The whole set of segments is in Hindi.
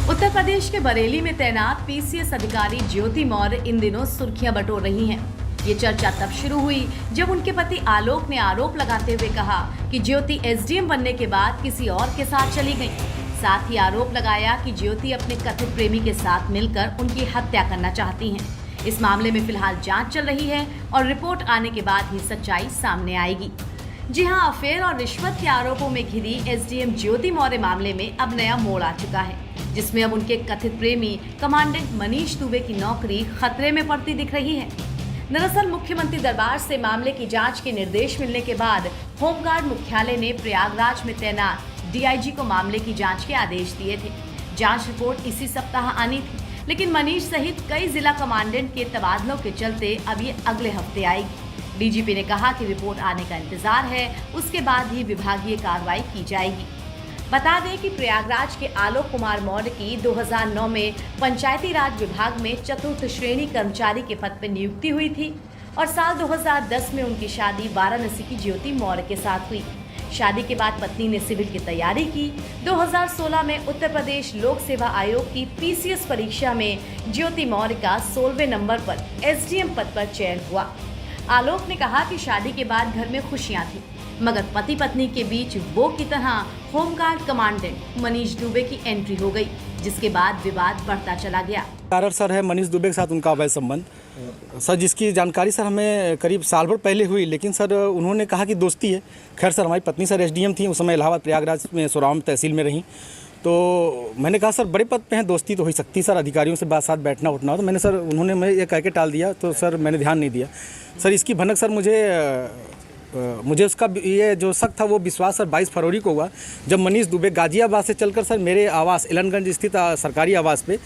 उत्तर प्रदेश के बरेली में तैनात पीसीएस अधिकारी ज्योति मौर्य इन दिनों सुर्खियां बटोर रही हैं। ये चर्चा तब शुरू हुई जब उनके पति आलोक ने आरोप लगाते हुए कहा कि ज्योति एसडीएम बनने के बाद किसी और के साथ चली गई। साथ ही आरोप लगाया कि ज्योति अपने कथित प्रेमी के साथ मिलकर उनकी हत्या करना चाहती हैं। इस मामले में फिलहाल जांच चल रही है और रिपोर्ट आने के बाद ही सच्चाई सामने आएगी। जी हां, अफेयर और रिश्वत के आरोपों में घिरी एसडीएम ज्योति मौर्य मामले में अब नया मोड़ आ चुका है, जिसमें अब उनके कथित प्रेमी कमांडेंट मनीष दुबे की नौकरी खतरे में पड़ती दिख रही है। दरअसल मुख्यमंत्री दरबार से मामले की जांच के निर्देश मिलने के बाद होमगार्ड मुख्यालय ने प्रयागराज में तैनात डीआईजी को मामले की जांच के आदेश दिए थे। जांच रिपोर्ट इसी सप्ताह आनी थी, लेकिन मनीष सहित कई जिला कमांडेंट के तबादलों के चलते अब ये अगले हफ्ते आएगी। डीजीपी ने कहा कि रिपोर्ट आने का इंतजार है, उसके बाद ही विभागीय कार्रवाई की जाएगी। बता दें कि प्रयागराज के आलोक कुमार मौर्य की 2009 में पंचायती राज विभाग में चतुर्थ श्रेणी कर्मचारी के पद पर नियुक्ति हुई थी और साल 2010 में उनकी शादी वाराणसी की ज्योति मौर्य के साथ हुई। शादी के बाद पत्नी ने सिविल की तैयारी की। 2016 में उत्तर प्रदेश लोक सेवा आयोग की पीसीएस परीक्षा में ज्योति मौर्य का 16वें नंबर पर एसडीएम पद पर चयन हुआ। आलोक ने कहा कि शादी के बाद घर में खुशियां थी, मगर पति पत्नी के बीच वो की तरह होमगार्ड कमांडेंट मनीष दुबे की एंट्री हो गई, जिसके बाद विवाद बढ़ता चला गया। कारण सर है मनीष दुबे के साथ उनका अवैध संबंध सर, जिसकी जानकारी सर हमें करीब साल भर पहले हुई, लेकिन सर उन्होंने कहा कि दोस्ती है। खैर सर, हमारी पत्नी सर एसडीएम थी, उस समय इलाहाबाद प्रयागराज में सोराम तहसील में रहीं। तो मैंने कहा सर बड़े पद पे हैं, दोस्ती तो हो सकती सर, अधिकारियों से बात साथ बैठना उठना हो। तो मैंने सर उन्होंने मैं ये कह के टाल दिया, तो सर मैंने ध्यान नहीं दिया। सर इसकी भनक सर मुझे उसका ये जो शक था वो विश्वास सर 22 फरवरी को हुआ, जब मनीष दुबे गाजियाबाद से चलकर सर मेरे आवास एलनगंज स्थित सरकारी आवास पे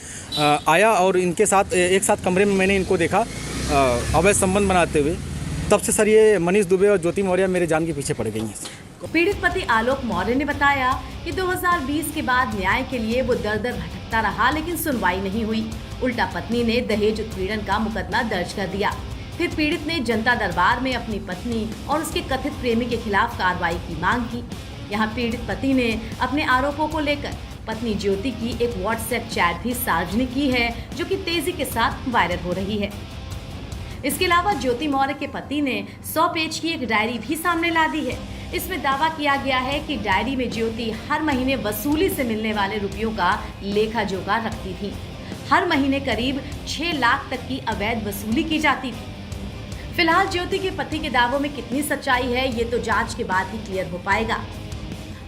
आया और इनके साथ एक साथ कमरे में मैंने इनको देखा अवैध संबंध बनाते हुए। तब से सर ये मनीष दुबे और ज्योति मौर्य मेरे जान के पीछे पड़ गई हैं। पीड़ित पति आलोक मौर्य ने बताया कि 2020 के बाद न्याय के लिए वो दर दर भटकता रहा, लेकिन सुनवाई नहीं हुई। उल्टा पत्नी ने दहेज उत्पीड़न का मुकदमा दर्ज कर दिया। फिर पीड़ित ने जनता दरबार में अपनी पत्नी और उसके कथित प्रेमी के खिलाफ कार्रवाई की मांग की। यहाँ पीड़ित पति ने अपने आरोपों को लेकर पत्नी ज्योति की एक व्हाट्सएप चैट भी सार्वजनिक की है, जो कि तेजी के साथ वायरल हो रही है। इसके अलावा ज्योति मौर्य के पति ने 100 पेज की एक डायरी भी सामने ला दी है। इसमें दावा किया गया है कि डायरी में ज्योति हर महीने वसूली से मिलने वाले रुपयों का लेखा जोखा रखती थी। हर महीने करीब 6 लाख तक की अवैध वसूली की जाती थी। फिलहाल ज्योति के पति के दावों में कितनी सच्चाई है, ये तो जांच के बाद ही क्लियर हो पाएगा।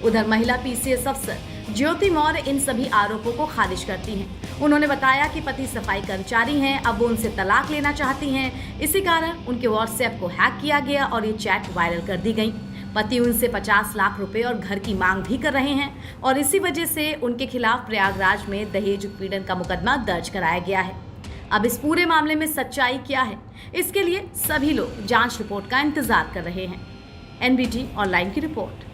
उधर महिला पीसीएस अफसर ज्योति मौर्य इन सभी आरोपों को खारिज करती हैं। उन्होंने बताया कि पति सफाई कर्मचारी हैं, अब वो उनसे तलाक लेना चाहती हैं। इसी कारण उनके व्हाट्सएप को हैक किया गया और ये चैट वायरल कर दी गई। पति उनसे 50 लाख रुपए और घर की मांग भी कर रहे हैं और इसी वजह से उनके खिलाफ प्रयागराज में दहेज उत्पीड़न का मुकदमा दर्ज कराया गया है। अब इस पूरे मामले में सच्चाई क्या है, इसके लिए सभी लोग जांच रिपोर्ट का इंतजार कर रहे हैं। एनबीटी ऑनलाइन की रिपोर्ट।